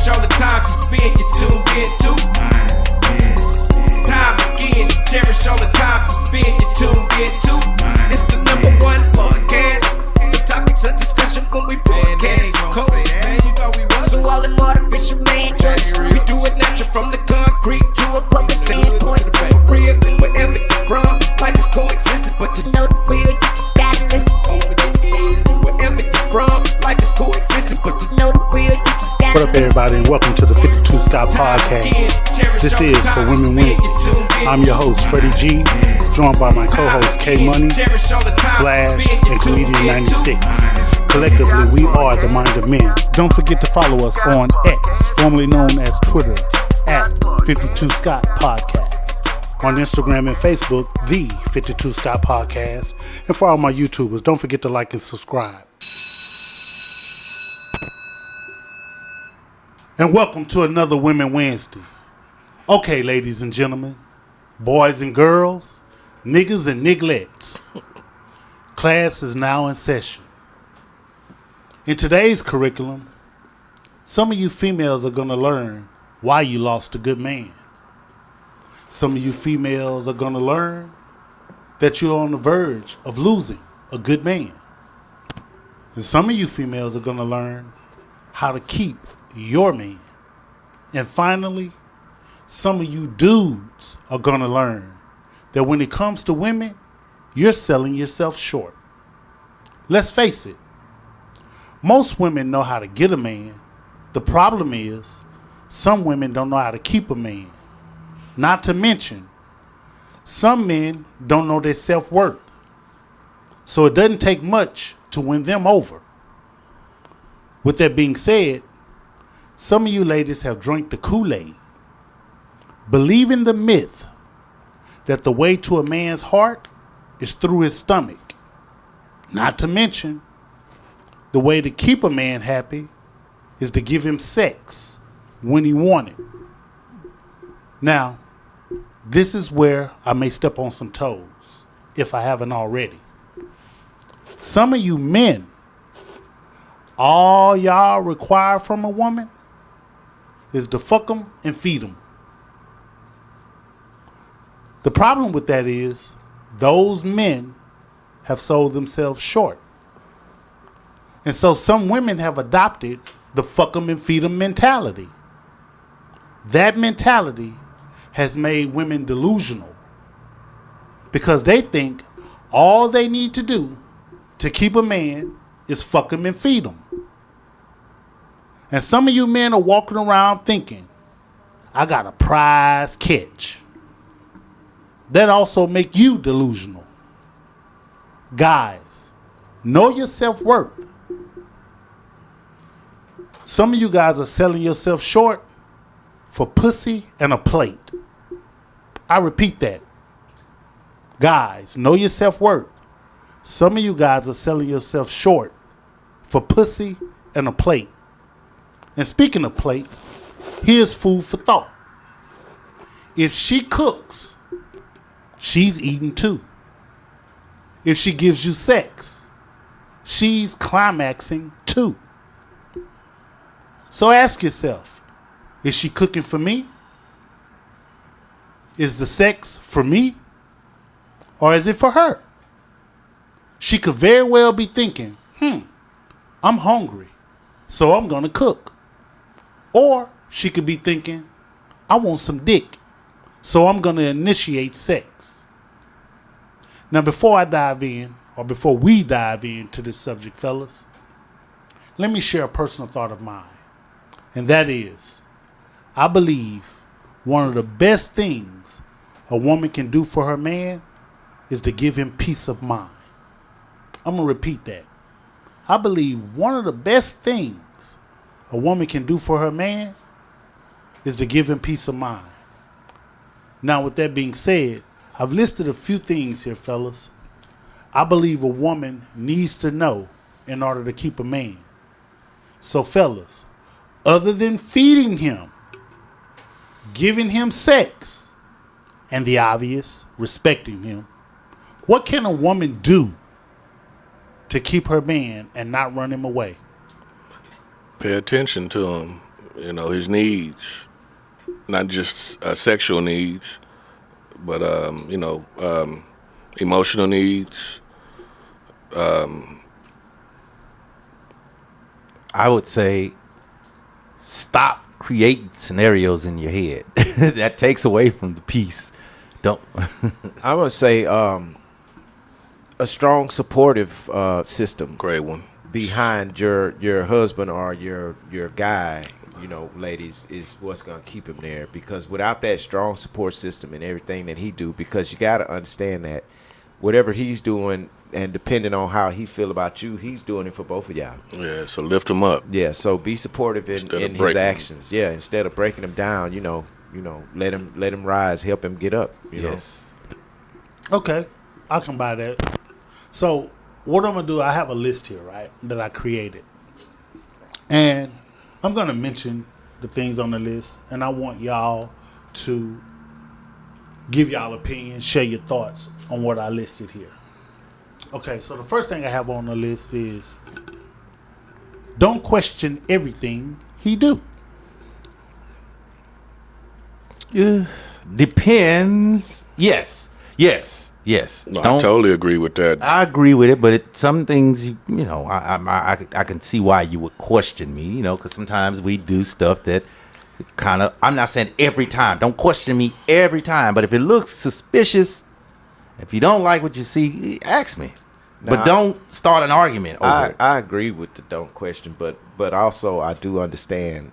cherish all the time you spend, you tuned in to. It's time again to cherish all the time you spend, you tuned in to. It's the number one podcast. The topics of discussion when we broadcast. So all them artificial man jokes, we do it natural from the concrete to a public standpoint. Real, wherever you're from, life is coexisting, but to know the real, you just gotta listen. Wherever you're from, life is coexisting, but to know the real, you just gotta listen. What up, everybody, and welcome to the 52 Scott Podcast. This is For Women Wednesday. I'm your host, Freddie G, joined by my co-host, K Money, Slash, and Comedian 96. Collectively, we are the Mind of Men. Don't forget to follow us on X, formerly known as Twitter, at 52 Scott Podcast. On Instagram and Facebook, the 52 Scott Podcast. And for all my YouTubers, don't forget to like and subscribe. And welcome to another Women Wednesday. Okay, ladies and gentlemen, boys and girls, niggas and niglettes, class is now in session. In today's curriculum, some of you females are going to learn why you lost a good man. Some of you females are going to learn that you're on the verge of losing a good man. And some of you females are going to learn how to keep your man. And finally, some of you dudes are going to learn that when it comes to women, you're selling yourself short. Let's face it. Most women know how to get a man. The problem is, some women don't know how to keep a man. Not to mention, some men don't know their self-worth. So it doesn't take much to win them over. With that being said, some of you ladies have drank the Kool-Aid, believing the myth that the way to a man's heart is through his stomach. Not to mention, the way to keep a man happy is to give him sex when he wants it. Now, this is where I may step on some toes, if I haven't already. Some of you men, all y'all require from a woman is to fuck them and feed them. The problem with that is those men have sold themselves short. And so some women have adopted the fuck them and feed them mentality. That mentality has made women delusional because they think all they need to do to keep a man is fuck him and feed him. And some of you men are walking around thinking, I got a prize catch. That also make you delusional. Guys, know your self-worth. Some of you guys are selling yourself short for pussy and a plate. I repeat that. Guys, know your self-worth. Some of you guys are selling yourself short for pussy and a plate. And speaking of plate, here's food for thought. If she cooks, she's eating too. If she gives you sex, she's climaxing too. So ask yourself, is she cooking for me? Is the sex for me? Or is it for her? She could very well be thinking, I'm hungry, so I'm going to cook. Or she could be thinking, I want some dick, so I'm going to initiate sex. Now, before I dive in, or before we dive into this subject, fellas, let me share a personal thought of mine. And that is, I believe one of the best things a woman can do for her man is to give him peace of mind. I'm going to repeat that. I believe one of the best things a woman can do for her man is to give him peace of mind. Now, with that being said, I've listed a few things here, fellas. I believe a woman needs to know in order to keep a man. So, fellas, other than feeding him, giving him sex, and the obvious, respecting him, what can a woman do to keep her man and not run him away? Pay attention to him. his needs, not just sexual needs, but emotional needs. I would say stop creating scenarios in your head. That takes away from the peace. Don't. I would say a strong supportive system Great one. behind your husband or your guy, ladies, is what's going to keep him there. Because without that strong support system and everything that he do, because you got to understand that whatever he's doing, and depending on how he feel about you, he's doing it for both of y'all. Yeah, so lift him up. Yeah, so be supportive in his actions. Yeah, instead of breaking him down, let him rise, help him get up. Yes. Okay, I can buy that. So what I'm gonna do, I have a list here, right, that I created, and I'm gonna mention the things on the list, and I want y'all to give y'all opinions, share your thoughts on what I listed here. Okay, so the first thing I have on the list is don't question everything he do. Depends. Yes. No, I totally agree with that. I agree with it, but some things, I can see why you would question me, because sometimes we do stuff that kind of, I'm not saying every time. Don't question me every time, but if it looks suspicious, if you don't like what you see, ask me. But don't start an argument over it. I agree with the don't question, but also I do understand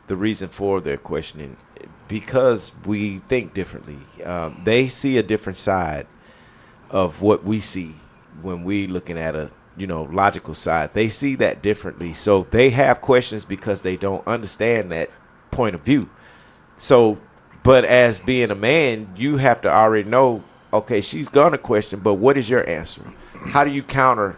the reason for their questioning, because we think differently. They see a different side of what we see when we looking at a logical side. They see that differently, so they have questions because they don't understand that point of view. So, but as being a man, you have to already know, okay, she's gonna question, but what is your answer? How do you counter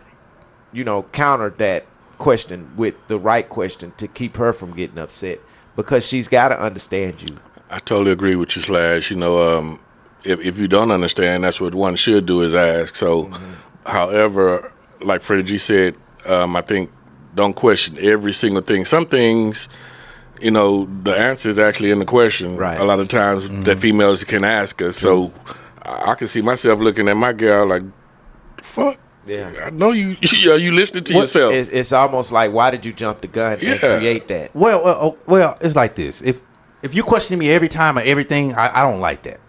that question with the right question to keep her from getting upset? Because she's got to understand you. I totally agree with you, Slash. If you don't understand, that's what one should do, is ask. So, however, like Freddie G said, I think don't question every single thing. Some things, the answer is actually in the question. Right. A lot of times that females can ask us. So I can see myself looking at my girl like, fuck. Yeah. I know you listening to yourself. It's almost like, why did you jump the gun and create that? Well, it's like this. If you question me every time or everything, I don't like that.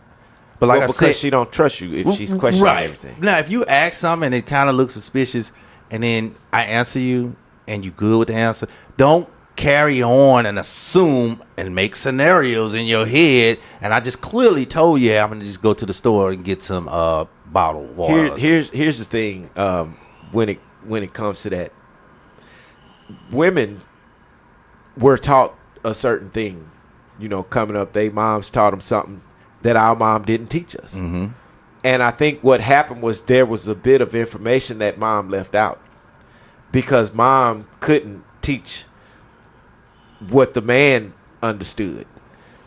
But like because she don't trust you if she's questioning everything. Now, if you ask something and it kind of looks suspicious, and then I answer you and you good with the answer, don't carry on and assume and make scenarios in your head. And I just clearly told you I'm gonna just go to the store and get some bottled water. Here's the thing. When it comes to that, women were taught a certain thing. Coming up, they moms taught them something that our mom didn't teach us. Mm-hmm. And I think what happened was there was a bit of information that mom left out because mom couldn't teach what the man understood,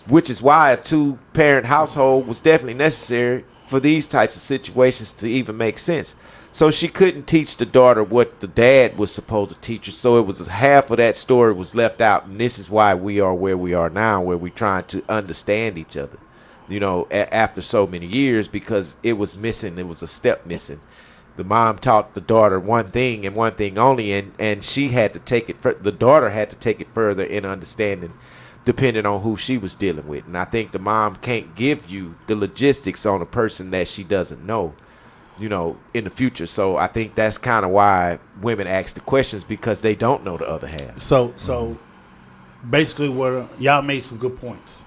which is why a two-parent household was definitely necessary for these types of situations to even make sense. So she couldn't teach the daughter what the dad was supposed to teach her. So it was half of that story was left out. And this is why we are where we are now, where we're trying to understand each other, after so many years, because it was missing. It was a step missing. The mom taught the daughter one thing and one thing only, and she had to take it. The daughter had to take it further in understanding, depending on who she was dealing with. And I think the mom can't give you the logistics on a person that she doesn't know, in the future. So I think that's kind of why women ask the questions, because they don't know the other half. So basically, y'all made some good points.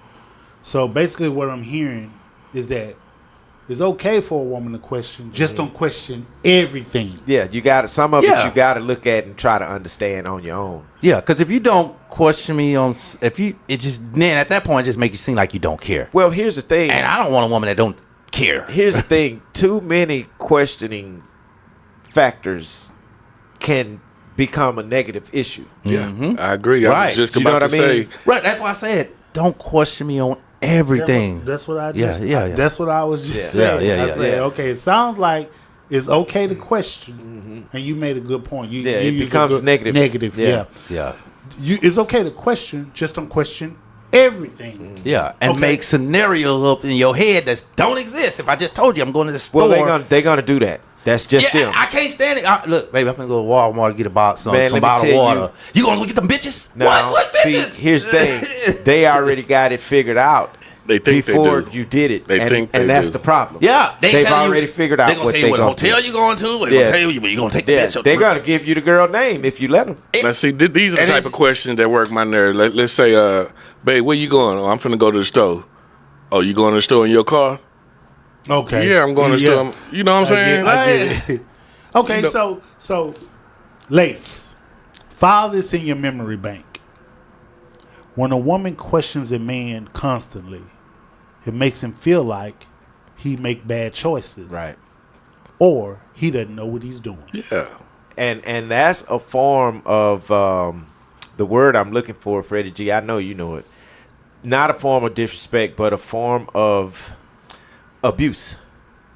So basically, what I'm hearing is that it's okay for a woman to question. Just don't question everything. Yeah, you got some of it you got to look at and try to understand on your own. Yeah, because if you don't question me then at that point it just makes you seem like you don't care. Well, here's the thing, and I don't want a woman that don't care. Here's the thing: too many questioning factors can become a negative issue. Yeah, mm-hmm. I agree. I was just about to say. Right, that's why I said don't question me on everything. That's what I just. Yeah. That's what I was just saying. I said, okay, it sounds like it's okay to question, and you made a good point. It becomes negative. Negative. Yeah. it's okay to question, just don't question everything. Yeah, and Okay. make scenarios up in your head that don't exist. If I just told you I'm going to the store, Well, they're gonna do that. That's just them. I can't stand it. Look, baby, I'm gonna go to Walmart and get a box Man, some let me bottled tell water. You gonna get them bitches? Now, What bitches? see, here's the thing. They already got it figured out. They think they before do. you did it. They think they and that's do. the problem. Yeah, they've tell already figured out They gonna what tell they you what gonna hotel do. you going to. They Yeah. gonna tell you, but you gonna take the Yeah, bitch. they're gonna give you the girl name if you let them. Now, see, these are the And type it's- of questions that work my nerve. Let's say, babe, where you going? Oh, I'm finna go to the store. Oh, you going to the store in your car? Okay. Yeah, I'm going to the store. You know what I'm saying? I get it. Okay, You know- so, ladies, file this in your memory bank. When a woman questions a man constantly, it makes him feel like he make bad choices, Right. or he doesn't know what he's doing. Yeah. And that's a form of the word I'm looking for, Freddie G. I know you know it. Not a form of disrespect, but a form of abuse,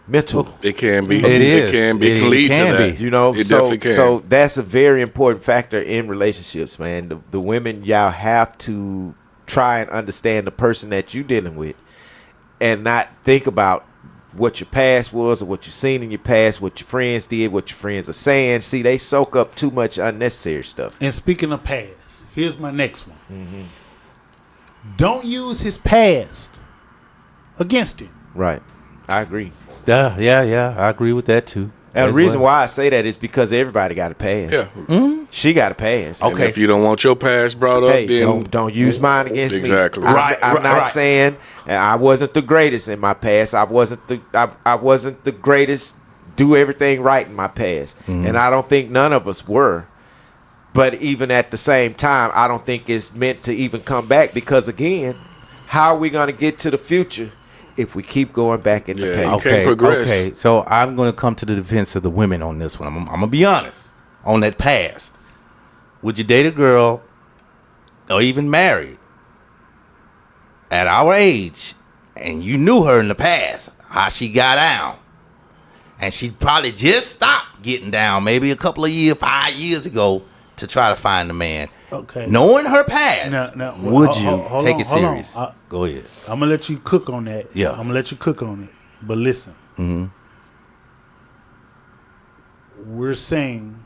mental. It can be. It is. can be. It can lead can to that. be. You know, It so definitely can. so that's a very important factor in relationships, man. The women, y'all have to try and understand the person that you're dealing with, and not think about what your past was or what you've seen in your past, what your friends did, what your friends are saying. See, they soak up too much unnecessary stuff. And speaking of past, here's my next one. Don't use his past against him. Right. I agree. Yeah. I agree with that too. And As the reason well. why I say that is because everybody got a pass. Yeah. She got a pass. And Okay. if you don't want your past brought up, Hey, then don't use mine against Exactly. me. Right, I'm not right. saying I wasn't the greatest in my past. I wasn't the greatest. Do everything right in my past, and I don't think none of us were. But even at the same time, I don't think it's meant to even come back because again, how are we going to get to the future if we keep going back in the Yeah, past? you can't progress. Okay. So I'm going to come to the defense of the women on this one. I'm going to be honest on that past. Would you date a girl or even married at our age and you knew her in the past, how she got down, and she probably just stopped getting down maybe a couple of years, 5 years ago to try to find a man. Okay. Knowing her past, Now, would hold- you hold take on, it hold on. serious? Go ahead. I'm gonna let you cook on that. Yeah. I'm gonna let you cook on it. But listen, we're saying,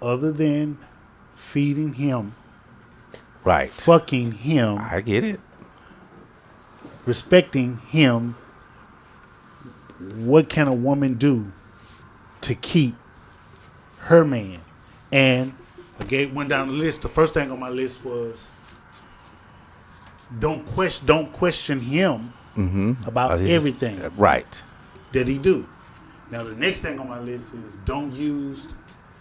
other than feeding him, Right. fucking him, I get it. respecting him, what can a woman do to keep her man? And I went down the list. The first thing on my list was don't question him about everything Right. that he do. Now the next thing on my list is don't use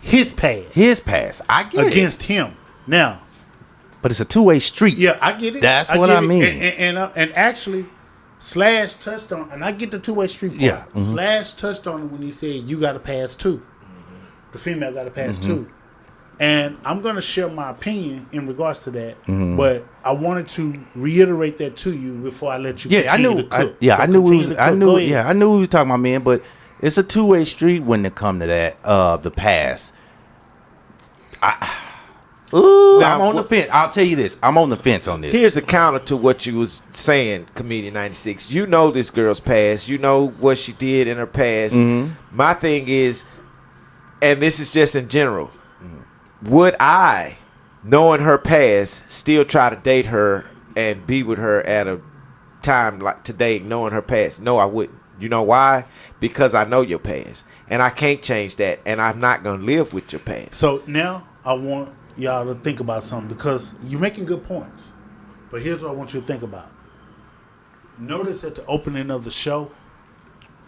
his past His past. I get it. against him. Now, But it's a two-way street. yeah, I get it. That's what get I it. mean. And actually, Slash touched on, and I get the two-way street part. Yeah, Slash touched on it when he said you got to pass too. The female got to pass too. And I'm going to share my opinion in regards to that, but I wanted to reiterate that to you before I let you. Yeah, I continue knew. To cook. I So knew. We continue was, to I cook. knew. Go ahead. Yeah, I knew we were talking about men, but it's a two-way street when it come to that. The past. Now, I'm on the fence. I'll tell you this. I'm on the fence on this. Here's a counter to what you was saying, Comedian 96. You know this girl's past. You know what she did in her past. My thing is, and this is just in general, would I, knowing her past, still try to date her and be with her at a time like today, knowing her past? No, I wouldn't. You know why? Because I know your past. And I can't change that. And I'm not going to live with your past. So now I want y'all to think about something because you're making good points. But here's what I want you to think about. Notice at the opening of the show,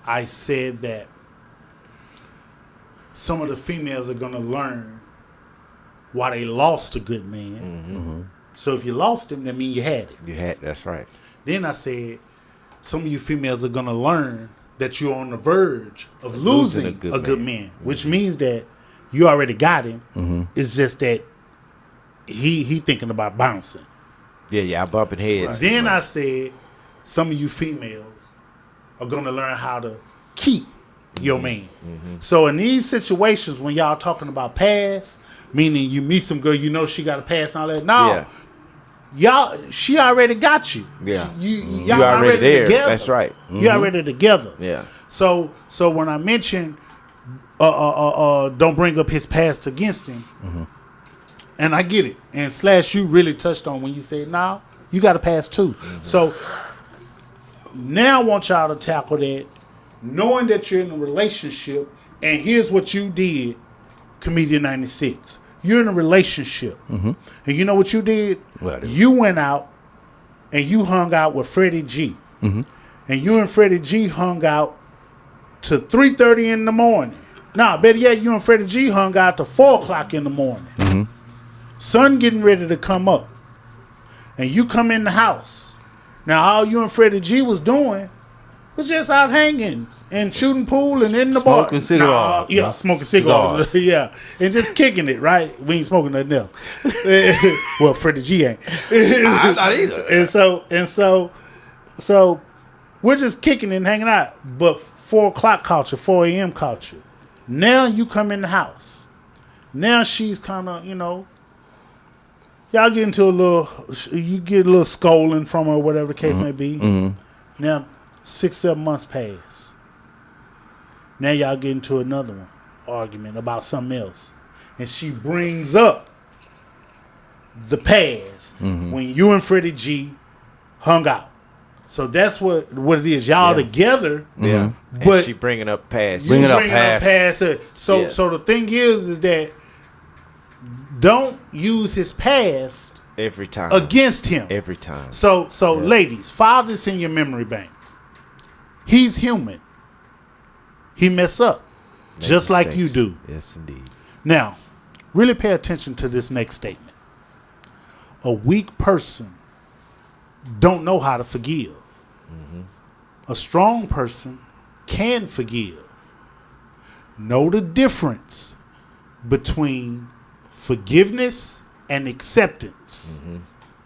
I said that some of the females are going to learn why they lost a good man. So if you lost him, that means you had it. That's right. Then I said some of you females are going to learn that you're on the verge of losing a good man, which means that you already got him. It's just that he thinking about bouncing. Yeah, I'm bumping heads. Then I said some of you females are going to learn how to keep your man. So in these situations when y'all talking about past, Meaning you meet some girl, you know she got a pass and all that. No, she already got you. Yeah. Y'all already there. together. That's right. You already together. Yeah. So when I mention don't bring up his past against him, and I get it. And Slash, you really touched on when you said, "Nah, you got a pass too." So now I want y'all to tackle that, knowing that you're in a relationship, and here's what you did, Comedian 96. You're in a relationship, and you know what you did? What I did? You went out and you hung out with Freddie G, and you and Freddie G hung out to 3:30 in the morning. Nah, better yet, you and Freddie G hung out to 4 o'clock in the morning. Sun getting ready to come up, and you come in the house. Now, all you and Freddie G was doing was just out hanging and shooting pool and in the bar. Smoking cigars. Smoking cigars. Yeah, and just kicking it, right? We ain't smoking nothing else. Well, Freddie G ain't. I'm not either. And so we're just kicking it and hanging out. But 4 o'clock culture, 4 a.m. culture. Now you come in the house. Now she's kind of, y'all get into you get a little scolding from her, whatever the case may be. Now, 6-7 months pass. Now y'all get into another one, argument about something else. And she brings up the past when you and Freddie G hung out. So that's what it is. Y'all together. Yeah. But And she bringing up past. Bringing up past her. So the thing is that don't use his past every time. against him. Every time. So ladies, file this in your memory bank. He's human. He mess up. Make just like mistakes. you do. Yes, indeed. Now, really pay attention to this next statement. A weak person don't know how to forgive. A strong person can forgive. Know the difference between forgiveness and acceptance.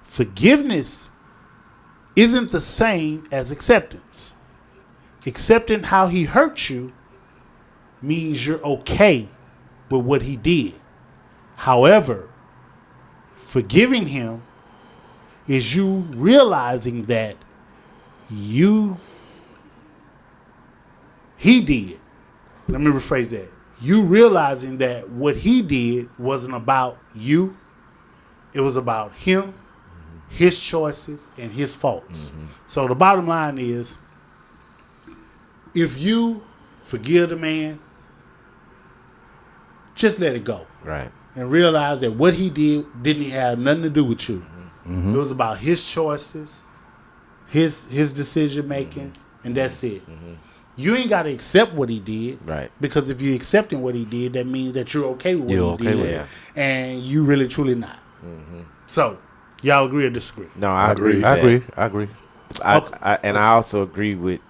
Forgiveness isn't the same as acceptance. Accepting how he hurt you means you're okay with what he did. However, forgiving him is you realizing that he did. Let me rephrase that. You realizing that what he did wasn't about you. It was about him, his choices, and his faults. So the bottom line is, if you forgive the man, just let it go. Right. And realize that what he did didn't have nothing to do with you. It was about his choices, his decision making, and that's it. You ain't got to accept what he did. Right. Because if you're accepting what he did, that means that you're okay with what he did. with it. And you really, truly not. So, y'all agree or disagree? No, I agree. I agree. And I also agree with,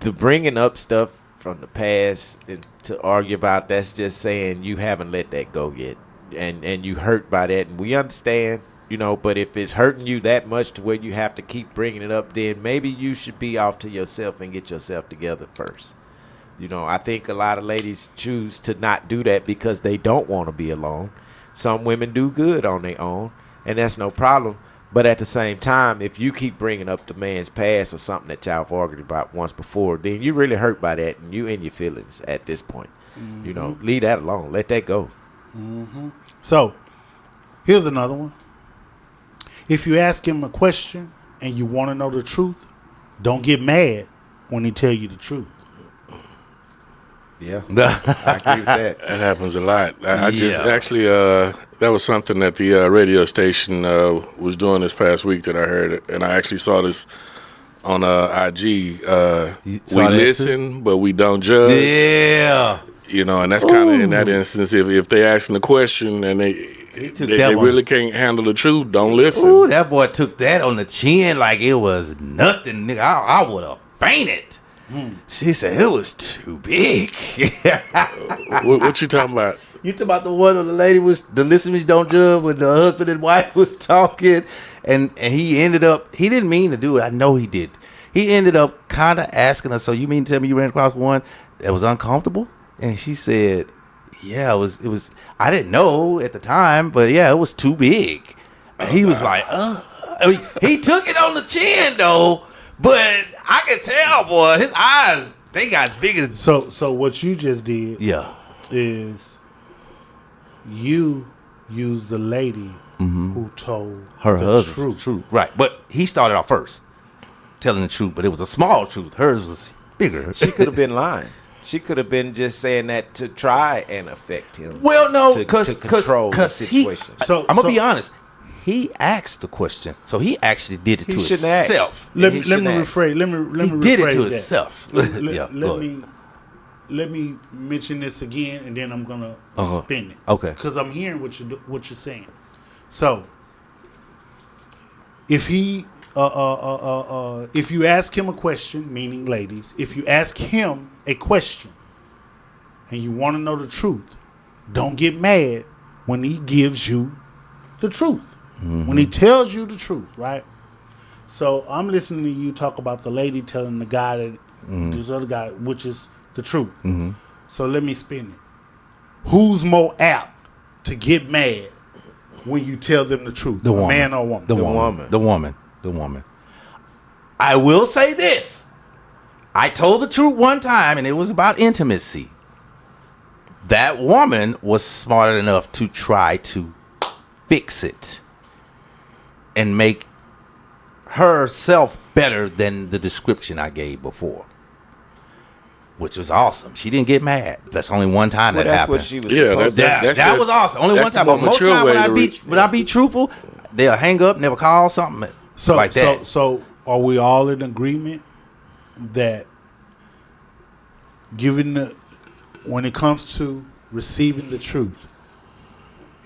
the bringing up stuff from the past and to argue about, that's just saying you haven't let that go yet. And you hurt by that. And we understand, but if it's hurting you that much to where you have to keep bringing it up, then maybe you should be off to yourself and get yourself together first. I think a lot of ladies choose to not do that because they don't want to be alone. Some women do good on their own, and that's no problem. But at the same time, if you keep bringing up the man's past or something that y'all have argued about once before, then you really hurt by that, and you in your feelings at this point. Leave that alone. Let that go. So, here's another one. If you ask him a question and you want to know the truth, don't get mad when he tell you the truth. Yeah, I agree with that. That happens a lot. I just actually, that was something that the radio station was doing this past week that I heard it, and I actually saw this on IG. We listen, but we don't judge. Yeah. And that's kind of in that instance. If they asking the question and they really can't handle the truth, don't listen. Ooh, that boy took that on the chin like it was nothing, nigga. I would have fainted. She said it was too big. What you talking about? You talking about the one where the lady was the listeners don't judge when the husband and wife was talking, and he didn't mean to do it. I know he did. He ended up kind of asking her, so you mean to tell me you ran across one that was uncomfortable? And she said, Yeah, it was. I didn't know at the time, but yeah, it was too big. And he was like, I mean, he took it on the chin though, but I could tell, boy, his eyes they got big as. So what you just did Yeah. is you used the lady who told Her the husband, truth. right? But he started off first, telling the truth, but it was a small truth. Hers was bigger. She could have been lying. She could have been just saying that to try and affect him. Well, no, to because control the situation. So- I'm gonna be so- honest. He asked the question, so he actually did it He to shouldn't ask. himself. Let He me shouldn't ask. rephrase. Let He me did it rephrase to that. himself. Yeah, go ahead. Let me mention this again, and then I'm gonna spin it. Okay. Because I'm hearing what you're saying. So, if he, if you ask him a question, meaning ladies, if you ask him a question, and you want to know the truth, don't get mad when he gives you the truth. When he tells you the truth, right? So I'm listening to you talk about the lady telling the guy that this other guy, which is the truth. So let me spin it. Who's more apt to get mad when you tell them the truth? The a woman. man or a woman? The woman. The woman. I will say this. I told the truth one time, and it was about intimacy. That woman was smart enough to try to fix it and make herself better than the description I gave before, which was awesome. She didn't get mad. That's only one time Well, that that's happened. what she was Yeah, supposed to that's that the- was awesome. Only one that's time. the But more most mature time way when to reach- I be truthful, they'll hang up, never call something So, like that. so are we all in agreement that when it comes to receiving the truth,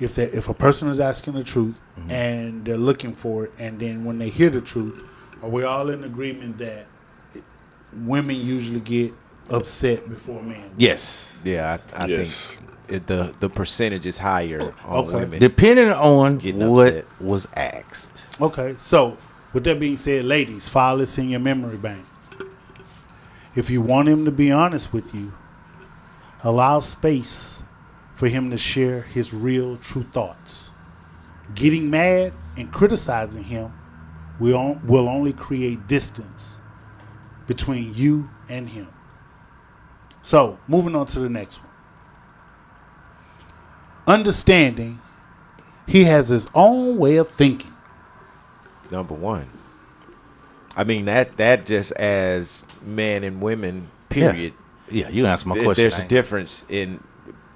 if a person is asking the truth and they're looking for it, and then when they hear the truth, are we all in agreement that women usually get upset before men? Yes. Yeah, I Yes. think the percentage is higher on Okay. women. Depending on Getting what upset. was asked. Okay, so with that being said, ladies, file this in your memory bank. If you want him to be honest with you, allow space for him to share his real, true thoughts. Getting mad and criticizing him will only create distance between you and him. So, moving on to the next one. Understanding he has his own way of thinking. Number one. I mean that just as men and women, period. Yeah, you answer my There- question. There's a difference in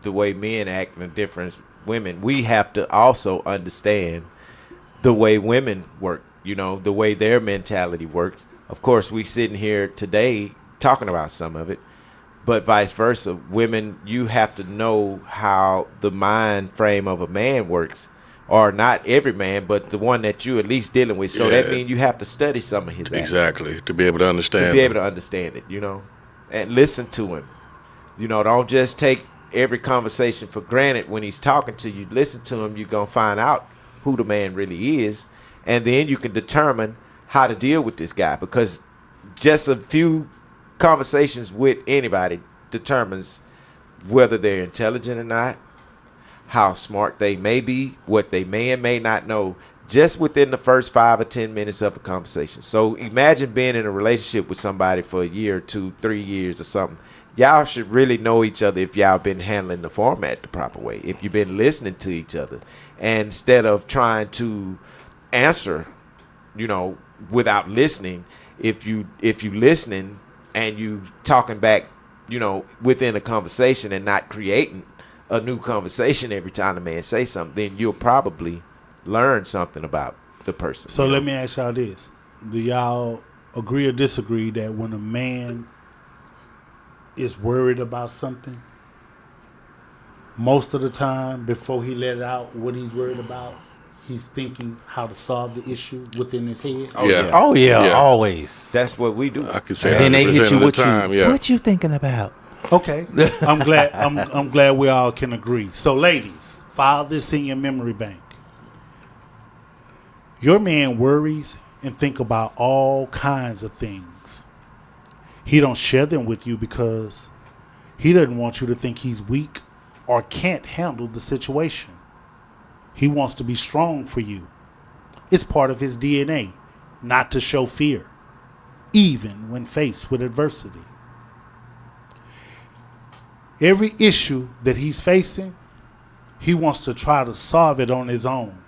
the way men act and a difference women. We have to also understand the way women work, the way their mentality works. Of course, we sitting here today talking about some of it, but vice versa. Women, you have to know how the mind frame of a man works, or not every man, but the one that you at least dealing with. So that Yeah. means you have to study some of his actions Exactly, to be able to understand. to be able to understand it, and listen to him. Don't just take every conversation for granted when he's talking to you. Listen to him. You're going to find out who the man really is. And then you can determine how to deal with this guy, because just a few conversations with anybody determines whether they're intelligent or not, how smart they may be, what they may and may not know, just within the first 5 or 10 minutes of a conversation. So imagine being in a relationship with somebody for a year or 2, 3 years or something. Y'all should really know each other if y'all been handling the format the proper way, if you've been listening to each other, and instead of trying to answer, without listening. If you listening and you talking back, within a conversation and not creating a new conversation every time the man say something, then you'll probably learn something about the person. So let me ask y'all this. Do y'all agree or disagree that when a man is worried about something, most of the time before he let out what he's worried about, he's thinking how to solve the issue within his head? Yeah. Oh yeah, Yeah. always. That's what we do. I could say And then they 100% hit you of the with time, you. yeah. What you thinking about? Okay. I'm glad I'm glad we all can agree. So ladies, file this in your memory bank. Your man worries and think about all kinds of things. He don't share them with you because he doesn't want you to think he's weak or can't handle the situation. He wants to be strong for you. It's part of his DNA not to show fear, even when faced with adversity. Every issue that he's facing, he wants to try to solve it on his own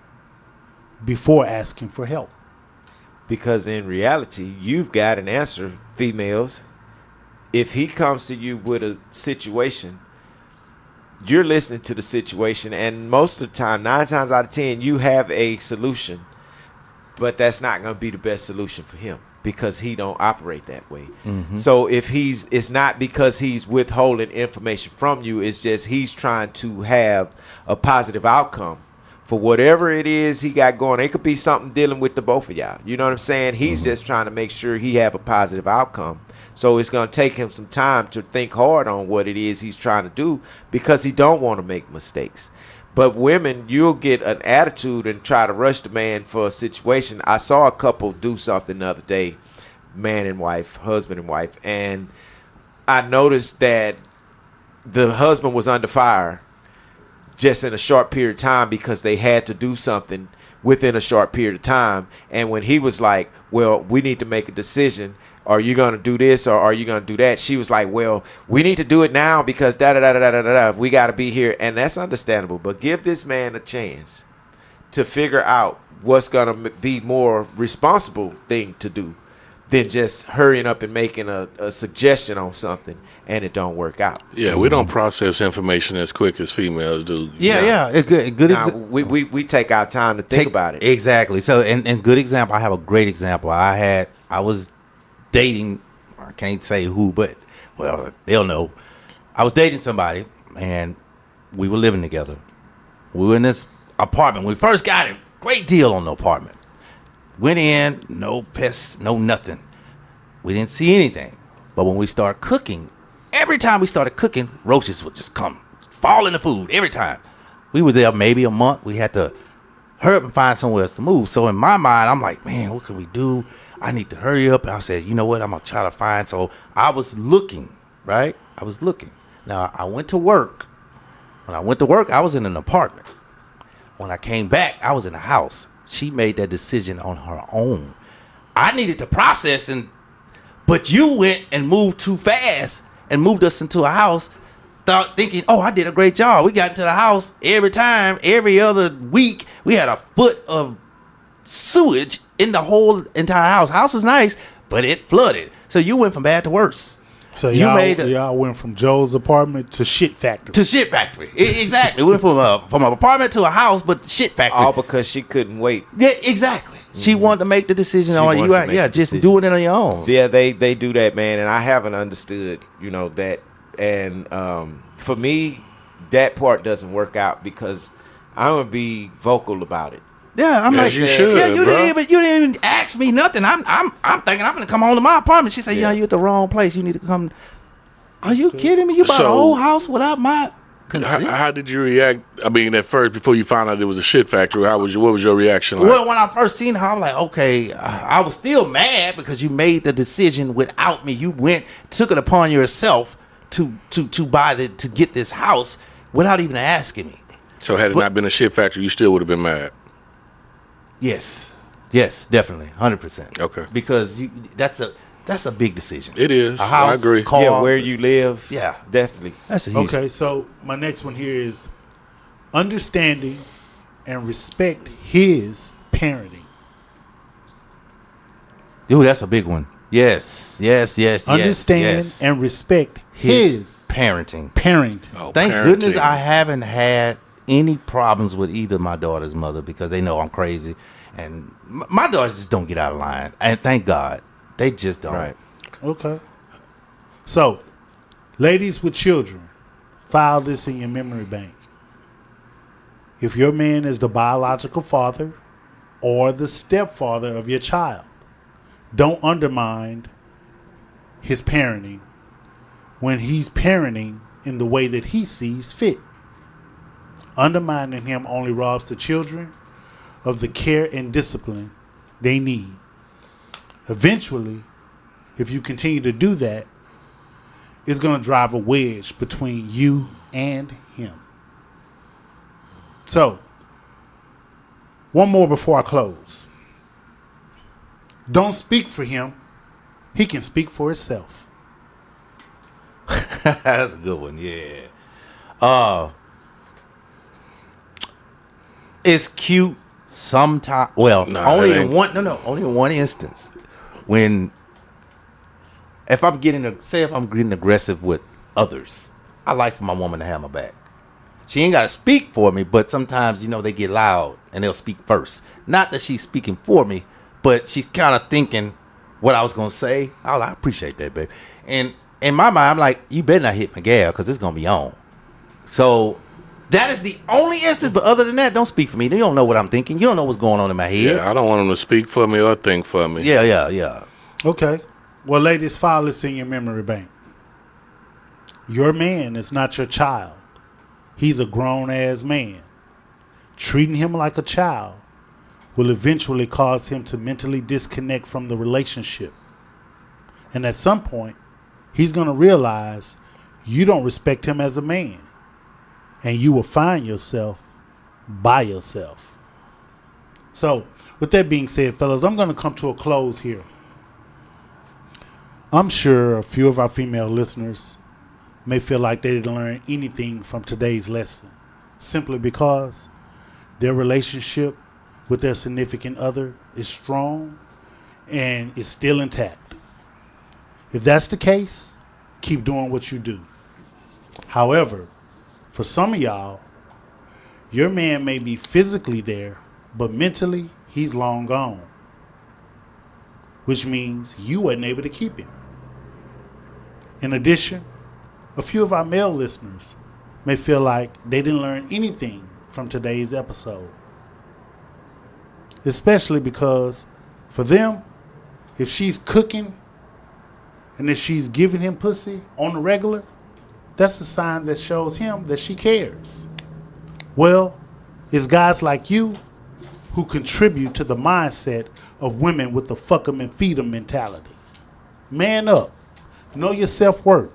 before asking for help. Because in reality, you've got an answer, females. If he comes to you with a situation, you're listening to the situation, and most of the time, 9 times out of 10, you have a solution, but that's not going to be the best solution for him because he don't operate that way. So if it's not because he's withholding information from you, it's just he's trying to have a positive outcome for whatever it is he got going. It could be something dealing with the both of y'all. You know what I'm saying? He's just trying to make sure he have a positive outcome. So it's going to take him some time to think hard on what it is he's trying to do because he don't want to make mistakes. But women, you'll get an attitude and try to rush the man for a situation. I saw a couple do something the other day, man and wife, husband and wife, and I noticed that the husband was under fire just in a short period of time because they had to do something within a short period of time. And when he was like, well, we need to make a decision. Are you going to do this or are you going to do that? She was like, well, we need to do it now because da-da-da-da-da-da-da. We got to be here. And that's understandable. But give this man a chance to figure out what's going to be more responsible thing to do than just hurrying up and making a suggestion on something and it don't work out. Yeah, we don't process information as quick as females do. Yeah. A good Now, we take our time to think about it. Exactly. So, and good example. I have a great example. I was dating. I can't say who, but well, they'll know. I was dating somebody, and we were living together. We were in this apartment. When we first got it, great deal on the apartment. Went in, no pests, no nothing. We didn't see anything. But when we started cooking, every time we started cooking, roaches would just come, fall in the food every time. We were there maybe a month. We had to hurry up and find somewhere else to move. So in my mind, I'm like, man, what can we do? I need to hurry up. And I said, you know what? I'm going to try to find. So I was looking, right? I was looking. Now, I went to work. When I went to work, I was in an apartment. When I came back, I was in a house. She made that decision on her own. I needed to process, but you went and moved too fast and moved us into a house thinking, oh, I did a great job. We got into the house every time, every other week. We had a foot of sewage in the whole entire house. House is nice, but it flooded. So you went from bad to worse. So y'all went from Joe's apartment to shit factory. Exactly. We went from an apartment to a house, but shit factory. All because she couldn't wait. Yeah, exactly. She wanted to make the decision on you. Just doing it on your own. Yeah, they do that, man, and I haven't understood, that. And for me, that part doesn't work out because I'm gonna be vocal about it. Yeah, I'm like, you should, yeah, you bro. didn't even ask me nothing. I'm thinking I'm gonna come home to my apartment. She said, yeah, you're at the wrong place. You need to come. Are you kidding me? You bought a whole house without my consent? How did you react? I mean, at first, before you found out it was a shit factory, what was your reaction like? Well, when I first seen her, I was like, okay, I was still mad because you made the decision without me. You took it upon yourself to get this house without even asking me. So had it not been a shit factory, you still would have been mad. Yes, definitely, 100%. Okay, because that's a big decision. it is. A house, I agree. car, Yeah, where you live. Yeah, Definitely. that's a huge. Okay, so my next one here is understanding and respect his parenting. Dude, that's a big one. Yes. Understand and respect his parenting. Oh, Thank parenting. goodness I haven't had any problems with either my daughter's mother because they know I'm crazy. And my daughters just don't get out of line. And thank God. They just don't. Right. Okay. So, ladies with children, file this in your memory bank. If your man is the biological father or the stepfather of your child, don't undermine his parenting when he's parenting in the way that he sees fit. Undermining him only robs the children of the care and discipline they need. Eventually, if you continue to do that, it's going to drive a wedge between you and him. So, one more before I close. Don't speak for him. He can speak for himself. That's a good one, yeah. It's cute sometimes. Well, only in one instance. When if I'm getting aggressive with others, I like for my woman to have my back. She ain't gotta speak for me, but sometimes they get loud and they'll speak first. Not that she's speaking for me, but she's kind of thinking what I was gonna say. I appreciate that, babe. And in my mind, I'm like, you better not hit my gal because it's gonna be on. So that is the only instance. But other than that, don't speak for me. You don't know what I'm thinking. You don't know what's going on in my head. Yeah, I don't want them to speak for me or think for me. Yeah. Okay. Well, ladies, file this in your memory bank. Your man is not your child. He's a grown-ass man. Treating him like a child will eventually cause him to mentally disconnect from the relationship. And at some point, he's going to realize you don't respect him as a man. And you will find yourself by yourself. So, with that being said, fellas, I'm going to come to a close here. I'm sure a few of our female listeners may feel like they didn't learn anything from today's lesson, simply because their relationship with their significant other is strong and is still intact. If that's the case, keep doing what you do. However, for some of y'all, your man may be physically there, but mentally he's long gone, which means you wasn't able to keep him. In addition, a few of our male listeners may feel like they didn't learn anything from today's episode. Especially because for them, if she's cooking and if she's giving him pussy on the regular, that's a sign that shows him that she cares. Well, it's guys like you who contribute to the mindset of women with the fuck 'em and feed 'em mentality. Man up. Know your self-worth.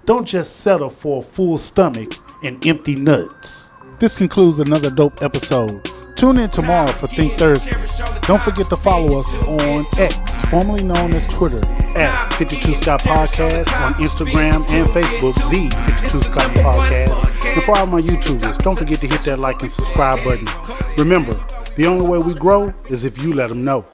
Don't just settle for a full stomach and empty nuts. This concludes another dope episode. Tune in tomorrow for Think Thursday. Don't forget to follow us on X, formerly known as Twitter, at 52 Scott Podcast, on Instagram and Facebook, the 52 Scott Podcast. And for all my YouTubers, don't forget to hit that like and subscribe button. Remember, the only way we grow is if you let them know.